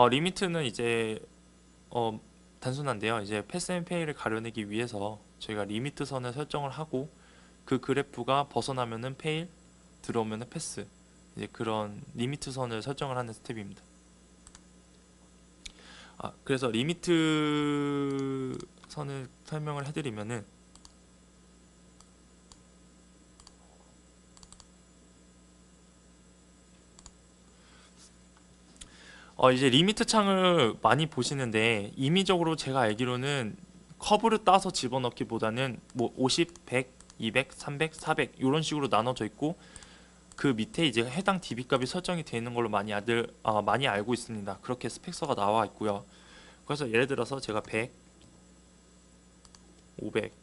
리미트는 이제 어, 단순한데요. 이제 패스 앤 페이를 가려내기 위해서 저희가 리미트 선을 설정을 하고 그 그래프가 벗어나면은 페일, 들어오면은 패스, 이제 그런 리미트 선을 설정을 하는 스텝입니다. 그래서 리미트 선을 설명을 해드리면은 이제 리미트 창을 많이 보시는데 임의적으로 제가 알기로는 커브를 따서 집어넣기보다는 뭐 50, 100, 200, 300, 400 이런 식으로 나눠져 있고 그 밑에 이제 해당 DB 값이 설정이 되어 있는 걸로 많이 알고 있습니다. 그렇게 스펙서가 나와 있고요. 그래서 예를 들어서 제가 100, 500,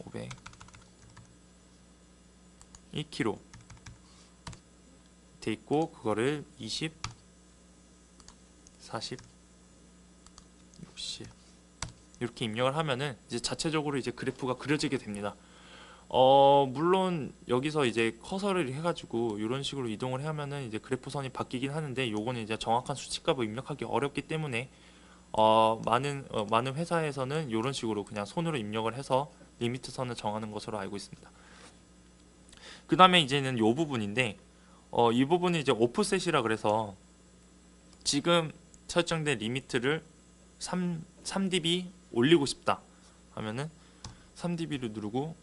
500, 1kg 돼 있고 그거를 20, 40, 60 이렇게 입력을 하면은 이제 자체적으로 이제 그래프가 그려지게 됩니다. 물론 여기서 이제 커서를 해가지고 이런 식으로 이동을 하면은 이제 그래프선이 바뀌긴 하는데 요거는 이제 정확한 수치값을 입력하기 어렵기 때문에 많은 회사에서는 이런 식으로 그냥 손으로 입력을 해서 리미트 선을 정하는 것으로 알고 있습니다. 그 다음에 이제는 요 부분인데 이 부분이 이제 오프셋이라 그래서 지금 설정된 리미트를 3dB 올리고 싶다 하면은 3dB를 누르고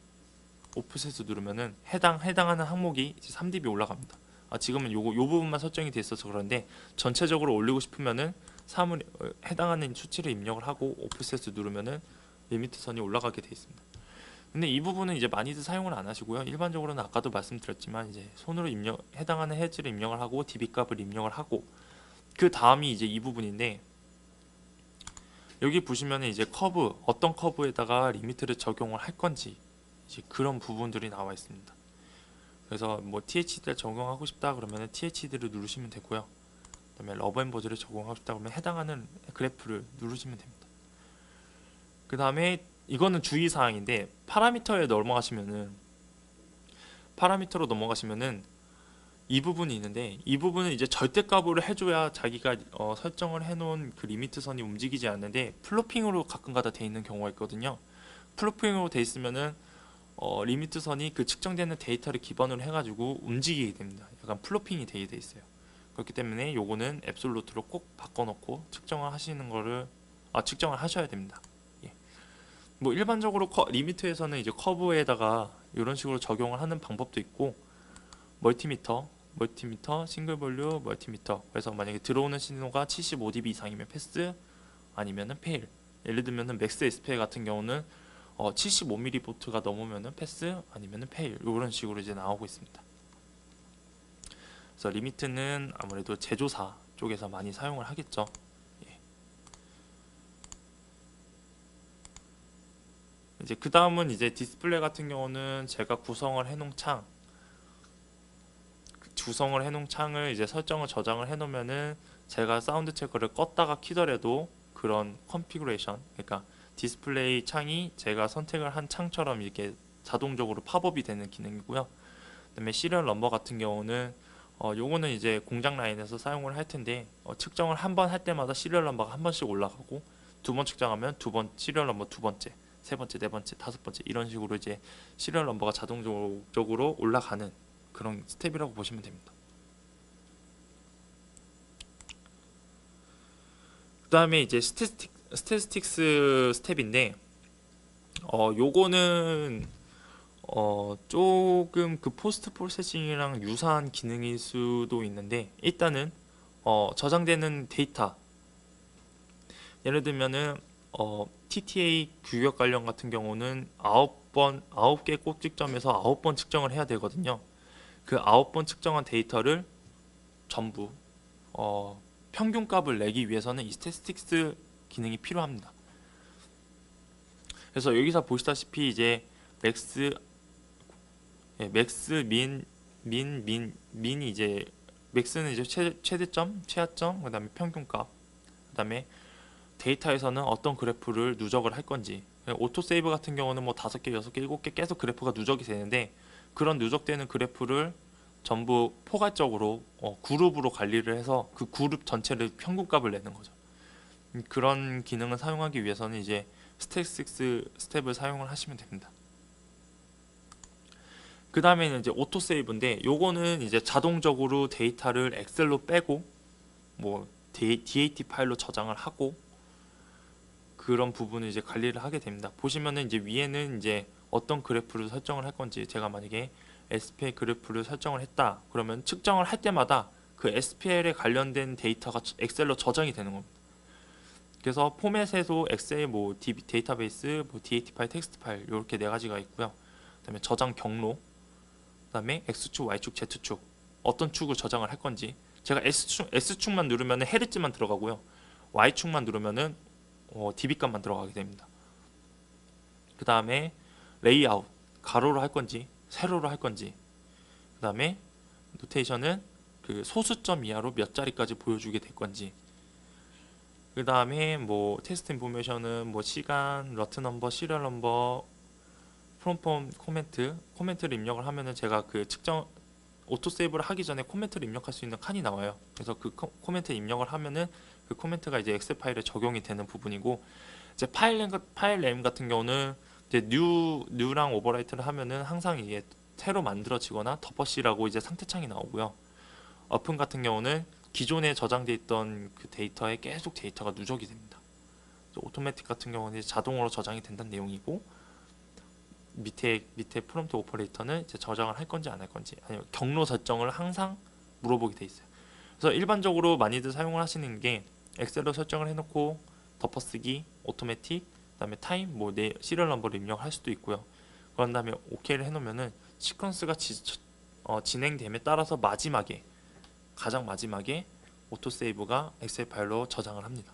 오프셋을 누르면은 해당하는 항목이 이제 3dB 올라갑니다. 지금은 요 부분만 설정이 돼 있어서 그런데 전체적으로 올리고 싶으면은 해당하는 수치를 입력을 하고 오프셋을 누르면은 리미트 선이 올라가게 돼 있습니다. 근데 이 부분은 이제 많이들 사용을 안 하시고요. 일반적으로는 아까도 말씀드렸지만 이제 손으로 해당하는 해지를 입력을 하고 dB 값을 입력을 하고 그 다음이 이제 이 부분인데 여기 보시면은 이제 어떤 커브에다가 리미트를 적용을 할 건지 이제 그런 부분들이 나와 있습니다. 그래서 뭐 THD를 적용하고 싶다 그러면 THD를 누르시면 되고요. 그다음에 러브앤버즈를 적용하고 싶다 그러면 해당하는 그래프를 누르시면 됩니다. 그 다음에 이거는 주의사항인데 파라미터로 넘어가시면은 이 부분이 있는데 이 부분은 이제 절대값으로 해줘야 자기가 설정을 해놓은 그 리미트 선이 움직이지 않는데 플로핑으로 가끔가다 돼 있는 경우가 있거든요. 플로핑으로 돼 있으면은 리미트 선이 그 측정되는 데이터를 기반으로 해가지고 움직이게 됩니다. 약간 플로핑이 되게 돼 있어요. 그렇기 때문에 요거는 앱솔루트로 꼭 바꿔놓고 측정을 하셔야 됩니다. 예. 뭐 일반적으로 리미트에서는 이제 커브에다가 이런 식으로 적용을 하는 방법도 있고 멀티미터, 싱글 볼륨 멀티미터. 그래서 만약에 들어오는 신호가 75dB 이상이면 패스 아니면은 페일. 예를 들면은 맥스 SPL 같은 경우는 75mV가 넘으면은 패스 아니면은 페일 이런 식으로 이제 나오고 있습니다. 그래서 리미트는 아무래도 제조사 쪽에서 많이 사용을 하겠죠. 예. 이제 그 다음은 이제 디스플레이 같은 경우는 제가 구성을 해놓은 창을 이제 설정을 저장을 해놓으면은 제가 사운드 체커를 껐다가 키더라도 그런 컨피그레이션, 그러니까 디스플레이 창이 제가 선택을 한 창처럼 이렇게 자동적으로 팝업이 되는 기능이고요. 그다음에 시리얼 넘버 같은 경우는 요거는 이제 공장 라인에서 사용을 할 텐데 측정을 한 번 할 때마다 시리얼 넘버가 한 번씩 올라가고 두 번 측정하면 시리얼 넘버 두 번째, 세 번째, 네 번째, 다섯 번째 이런 식으로 이제 시리얼 넘버가 자동적으로 올라가는 그런 스텝이라고 보시면 됩니다. 그 다음에 이제 스태티스틱스 스텝인데 요거는 조금 그 포스트 프로세싱이랑 유사한 기능일 수도 있는데 일단은 저장되는 데이터 예를 들면은 TTA 규격 관련 같은 경우는 9개 꼭지점에서 9번 측정을 해야 되거든요. 그 9번 측정한 데이터를 전부 평균값을 내기 위해서는 이 스태티스틱스 기능이 필요합니다. 그래서 여기서 보시다시피 이제 맥스, 맥스, 민이 이제 맥스는 이제 최대점, 최하점, 그다음에 평균값, 그다음에 데이터에서는 어떤 그래프를 누적을 할 건지. 오토 세이브 같은 경우는 뭐 5개, 6개, 7개 계속 그래프가 누적이 되는데 그런 누적되는 그래프를 전부 포괄적으로 그룹으로 관리를 해서 그 그룹 전체를 평균값을 내는 거죠. 그런 기능을 사용하기 위해서는 이제 스택6 스텝을 사용을 하시면 됩니다. 그 다음에는 이제 오토 세이브인데 요거는 이제 자동적으로 데이터를 엑셀로 빼고 뭐 DAT 파일로 저장을 하고 그런 부분을 이제 관리를 하게 됩니다. 보시면은 이제 위에는 이제 어떤 그래프를 설정을 할 건지, 제가 만약에 SPL 그래프를 설정을 했다 그러면 측정을 할 때마다 그 SPL에 관련된 데이터가 엑셀로 저장이 되는 겁니다. 그래서 포맷에도 엑셀 뭐 데이터베이스, 뭐 DAT 파일, 텍스트 파일 이렇게 네 가지가 있고요. 그다음에 저장 경로, 그다음에 X축, Y축, Z축 어떤 축을 저장을 할 건지, 제가 S축만 누르면 헤르츠만 들어가고요. Y축만 누르면은 dB 값만 들어가게 됩니다. 그 다음에 레이아웃, 가로로 할 건지 세로로 할 건지, 그 다음에 노테이션은 그 소수점 이하로 몇 자리까지 보여주게 될 건지, 그 다음에 뭐 테스트 인포메이션은 뭐 시간, 러트 넘버, 시리얼 넘버, 프롬폼 코멘트를 입력을 하면은 제가 그 측정 오토 세이브를 하기 전에 코멘트를 입력할 수 있는 칸이 나와요. 그래서 그 코멘트 입력을 하면은 그 코멘트가 이제 엑셀 파일에 적용이 되는 부분이고, 이제 파일 네임 같은 경우는 이제 뉴랑 오버라이트를 하면은 항상 이게 새로 만들어지거나 덮어씌라고 이제 상태창이 나오고요. 오픈 같은 경우는 기존에 저장돼 있던 그 데이터에 계속 데이터가 누적이 됩니다. 오토매틱 같은 경우는 자동으로 저장이 된다는 내용이고, 밑에 프롬프트 오퍼레이터는 이제 저장을 할 건지 안 할 건지, 아니면 경로 설정을 항상 물어보게 돼 있어요. 그래서 일반적으로 많이들 사용을 하시는 게 엑셀로 설정을 해놓고 덮어쓰기, 오토매틱, 그다음에 타임, 뭐 내 시리얼 넘버를 입력할 수도 있고요. 그런 다음에 OK를 해놓으면은 시퀀스가 진행됨에 따라서 가장 마지막에 오토 세이브가 엑셀 파일로 저장을 합니다.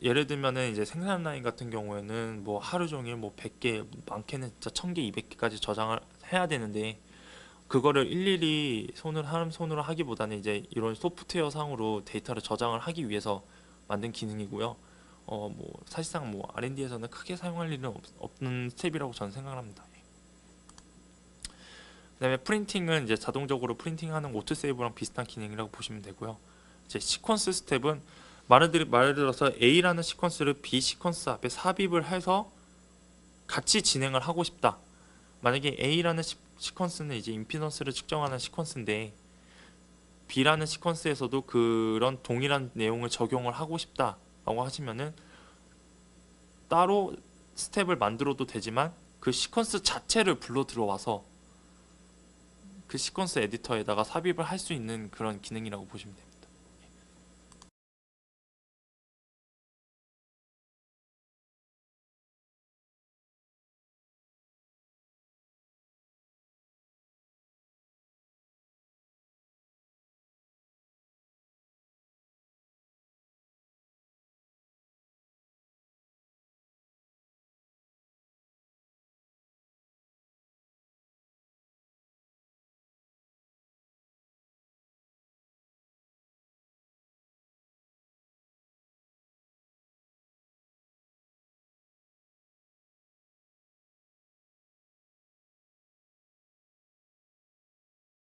예를 들면은 이제 생산 라인 같은 경우에는 뭐 하루 종일 뭐 100개, 많게는 진짜 1000개, 200개까지 저장을 해야 되는데, 그거를 일일이 손으로 하기보다는 이제 이런 소프트웨어 상으로 데이터를 저장을 하기 위해서 만든 기능이고요. 뭐 사실상 뭐 R&D에서는 크게 사용할 일은 없는 스텝이라고 저는 생각을 합니다. 그다음에 프린팅은 이제 자동적으로 프린팅하는 오토 세이브랑 비슷한 기능이라고 보시면 되고요. 이제 시퀀스 스텝은 말을 들어서 A라는 시퀀스를 B 시퀀스 앞에 삽입을 해서 같이 진행을 하고 싶다. 만약에 A라는 시퀀스는 이제 임피던스를 측정하는 시퀀스인데 B라는 시퀀스에서도 그런 동일한 내용을 적용을 하고 싶다라고 하시면은 따로 스텝을 만들어도 되지만 그 시퀀스 자체를 불러 들어와서 그 시퀀스 에디터에다가 삽입을 할 수 있는 그런 기능이라고 보시면 됩니다.